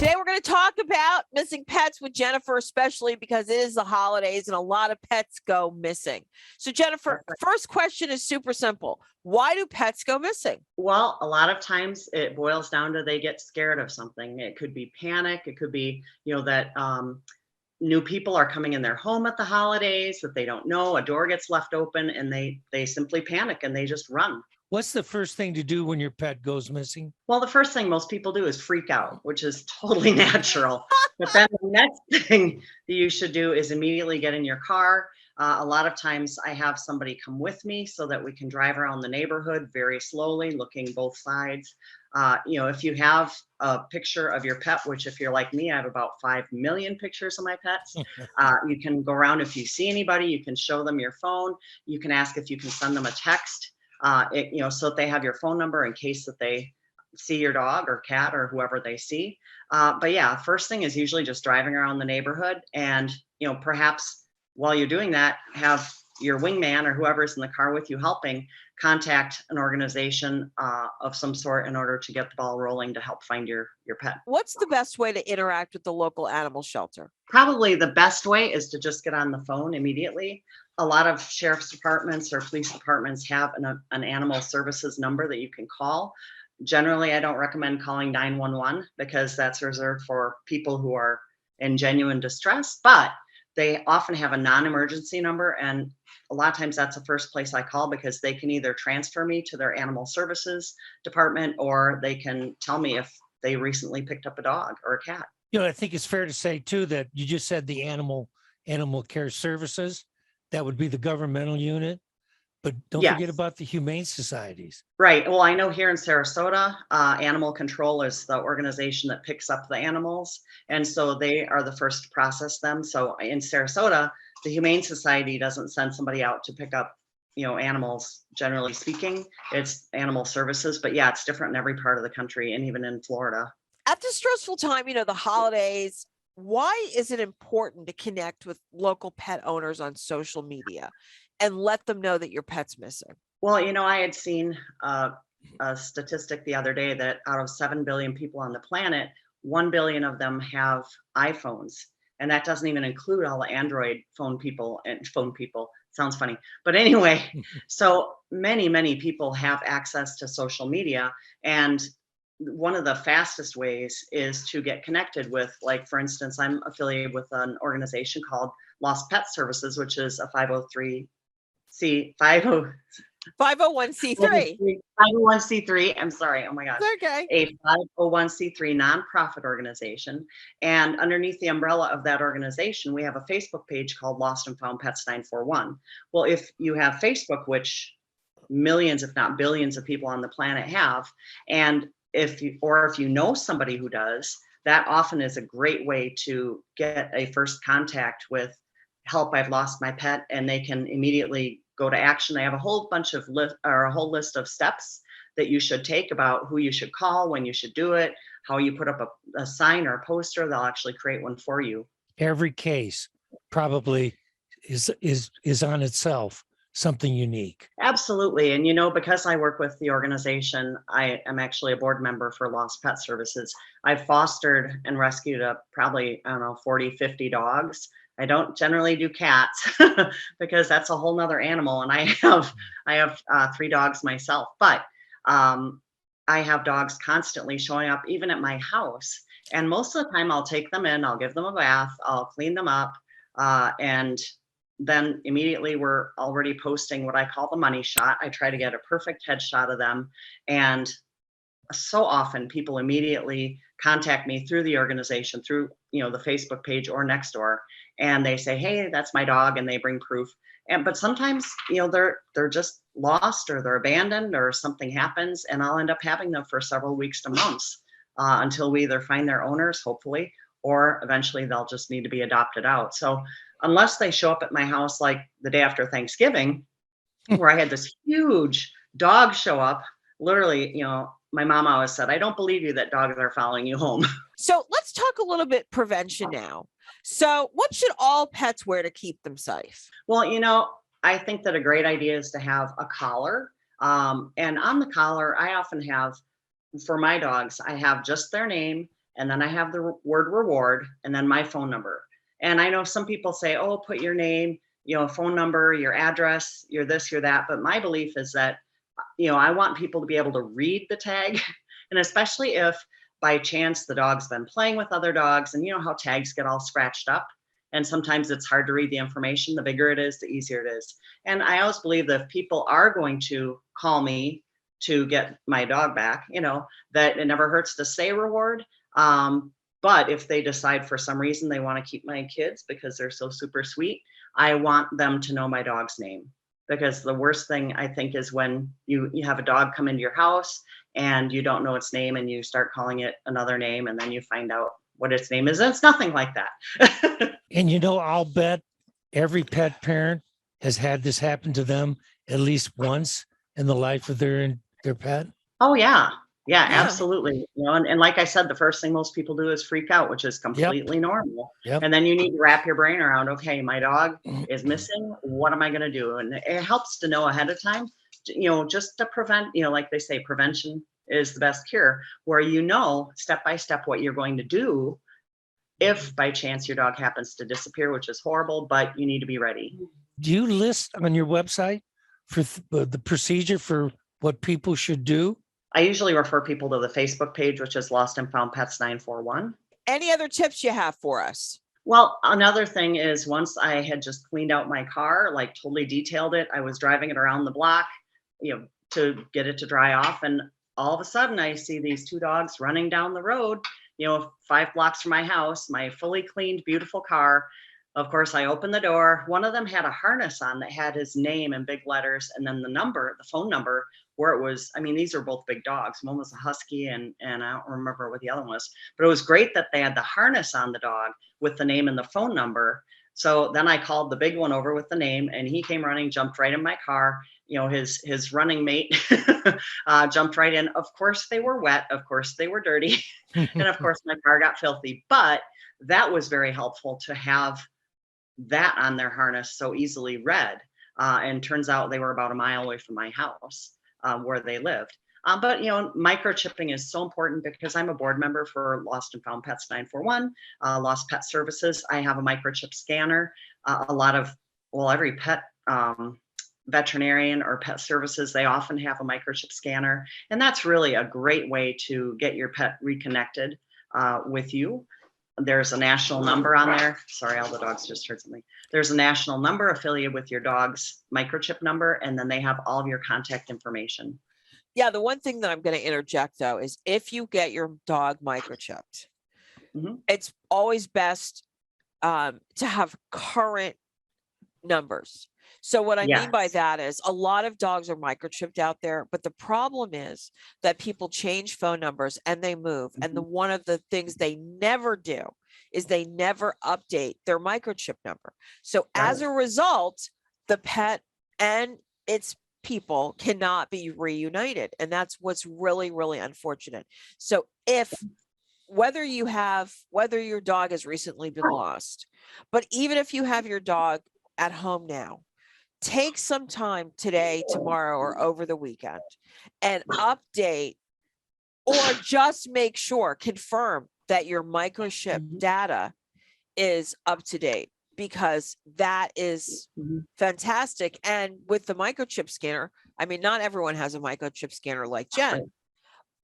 Today, we're going to talk about missing pets with Jennifer, especially because it is the holidays and a lot of pets go missing. So, Jennifer, first question is super simple. Why do pets go missing? Well, a lot of times it boils down to they get scared of something. It could be panic. It could be, that new people are coming in their home at the holidays that they don't know. A door gets left open and they simply panic and they just run. What's the first thing to do when your pet goes missing? Well, the first thing most people do is freak out, which is totally natural. But then the next thing that you should do is immediately get in your car. A lot of times I have somebody come with me so that we can drive around the neighborhood very slowly, looking both sides. If you have a picture of your pet, which if you're like me, I have about 5 million pictures of my pets. You can go around. If you see anybody, you can show them your phone. You can ask if you can send them a text, so that they have your phone number in case that they see your dog or cat or whoever they see. But yeah, first thing is usually just driving around the neighborhood and, perhaps while you're doing that, have your wingman or whoever's in the car with you helping contact an organization of some sort in order to get the ball rolling to help find your pet. What's the best way to interact with the local animal shelter? Probably the best way is to just get on the phone immediately. A lot of sheriff's departments or police departments have an animal services number that you can call. Generally, I don't recommend calling 911 because that's reserved for people who are in genuine distress, but they often have a non-emergency number, and a lot of times that's the first place I call because they can either transfer me to their animal services department or they can tell me if they recently picked up a dog or a cat. I think it's fair to say too that you just said the animal care services. That would be the governmental unit, but don't forget about the humane societies. Right. Well, I know here in Sarasota, Animal Control is the organization that picks up the animals, and so they are the first to process them. So in Sarasota, the Humane Society doesn't send somebody out to pick up, animals. Generally speaking, it's animal services. But yeah, it's different in every part of the country and even in Florida. At this stressful time, the holidays, why is it important to connect with local pet owners on social media and let them know that your pet's missing? Well, I had seen a statistic the other day that out of 7 billion people on the planet, 1 billion of them have iPhones. And that doesn't even include all the Android phone people. Sounds funny. But anyway, so many, many people have access to social media. And one of the fastest ways is to get connected with, like, for instance, I'm affiliated with an organization called Lost Pet Services, which is a 501c3. I'm sorry. Oh my gosh. Okay. A 501c3 nonprofit organization. And underneath the umbrella of that organization, we have a Facebook page called Lost and Found Pets 941. Well, if you have Facebook, which millions, if not billions of people on the planet have, and if you know somebody who does, that often is a great way to get a first contact with help. I've lost my pet, and they can immediately go to action. They have a whole bunch of a whole list of steps that you should take about who you should call, when you should do it, how you put up a sign or a poster. They'll actually create one for you. Every case probably is on itself something unique. Absolutely. And because I work with the organization, I am actually a board member for Lost Pet Services. I've fostered and rescued probably 40, 50 dogs. I don't generally do cats because that's a whole nother animal. And I have 3 dogs myself, but I have dogs constantly showing up even at my house. And most of the time I'll take them in, I'll give them a bath, I'll clean them up. And then immediately we're already posting what I call the money shot. I try to get a perfect headshot of them. And so often people immediately contact me through the organization, through, the Facebook page or Nextdoor. And they say, hey, that's my dog. And they bring proof. But sometimes, they're just lost or they're abandoned or something happens. And I'll end up having them for several weeks to months until we either find their owners, hopefully, or eventually they'll just need to be adopted out. So unless they show up at my house like the day after Thanksgiving, where I had this huge dog show up, literally, my mom always said, I don't believe you that dogs are following you home. So let's talk a little bit prevention now. So what should all pets wear to keep them safe? Well, I think that a great idea is to have a collar. And on the collar, I often have, for my dogs, I have just their name and then I have the word reward, and then my phone number. And I know some people say, oh, put your name, phone number, your address, your this, your that. But my belief is that, I want people to be able to read the tag. And especially if by chance the dog's been playing with other dogs, and you know how tags get all scratched up. And sometimes it's hard to read the information. The bigger it is, the easier it is. And I always believe that if people are going to call me to get my dog back, that it never hurts to say reward. But if they decide for some reason they want to keep my kids because they're so super sweet, I want them to know my dog's name. Because the worst thing I think is when you have a dog come into your house and you don't know its name and you start calling it another name, and then you find out what its name is. And it's nothing like that. And I'll bet every pet parent has had this happen to them at least once in the life of their pet. Oh yeah. Yeah, absolutely. And like I said, the first thing most people do is freak out, which is completely normal. Yep. And then you need to wrap your brain around, okay, my dog is missing. What am I going to do? And it helps to know ahead of time, just to prevent, like they say, prevention is the best cure, where step by step what you're going to do if by chance your dog happens to disappear, which is horrible, but you need to be ready. Do you list on your website for the procedure for what people should do? I usually refer people to the Facebook page, which is Lost and Found Pets 941. Any other tips you have for us? Well, another thing is, once I had just cleaned out my car, like totally detailed it, I was driving it around the block, to get it to dry off. And all of a sudden I see these two dogs running down the road, 5 blocks from my house, my fully cleaned, beautiful car. Of course, I opened the door. One of them had a harness on that had his name in big letters, and then the phone number, where it was, these are both big dogs. One was a husky, and I don't remember what the other one was, but it was great that they had the harness on the dog with the name and the phone number. So then I called the big one over with the name, and he came running, jumped right in my car. His running mate jumped right in. Of course, they were wet. Of course, they were dirty. And of course, my car got filthy. But that was very helpful to have that on their harness so easily read. And turns out they were about a mile away from my house where they lived. But microchipping is so important because I'm a board member for Lost and Found Pets 941, Lost Pet Services. I have a microchip scanner. Every pet veterinarian or pet services, they often have a microchip scanner. And that's really a great way to get your pet reconnected with you. There's a national number on there. Sorry, all the dogs just heard something. There's a national number affiliated with your dog's microchip number, and then they have all of your contact information. Yeah, the one thing that I'm going to interject, though, is if you get your dog microchipped, it's always best to have current numbers. So what I mean by that is a lot of dogs are microchipped out there, but the problem is that people change phone numbers and they move. And one of the things they never do is they never update their microchip number. So as a result, the pet and its people cannot be reunited. And that's what's really, really unfortunate. So whether your dog has recently been lost, but even if you have your dog at home now, take some time today, tomorrow, or over the weekend and update, or just make sure, confirm that your microchip data is up to date, because that is fantastic. And with the microchip scanner, not everyone has a microchip scanner like Jen,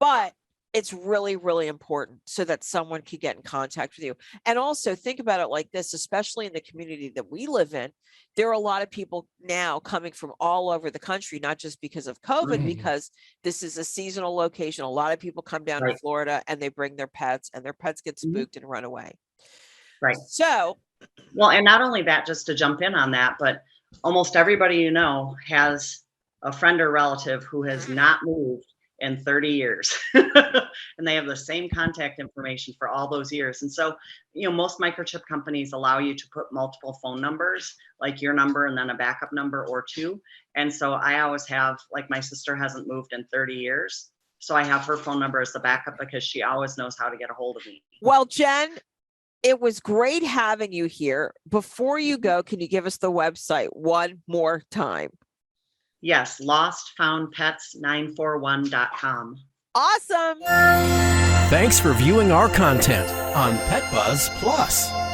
but it's really, really important so that someone can get in contact with you. And also think about it like this, especially in the community that we live in, there are a lot of people now coming from all over the country, not just because of COVID, because this is a seasonal location. A lot of people come down to Florida and they bring their pets, and their pets get spooked and run away. Right. So, well, and not only that, just to jump in on that, but almost everybody has a friend or relative who has not moved in 30 years and they have the same contact information for all those years. And so, most microchip companies allow you to put multiple phone numbers, like your number and then a backup number or two. And so I always have, like, my sister hasn't moved in 30 years. So I have her phone number as the backup because she always knows how to get a hold of me. Well, Jen, it was great having you here. Before you go, can you give us the website one more time? Yes, lostfoundpets941.com. Awesome. Thanks for viewing our content on Pet Buzz Plus.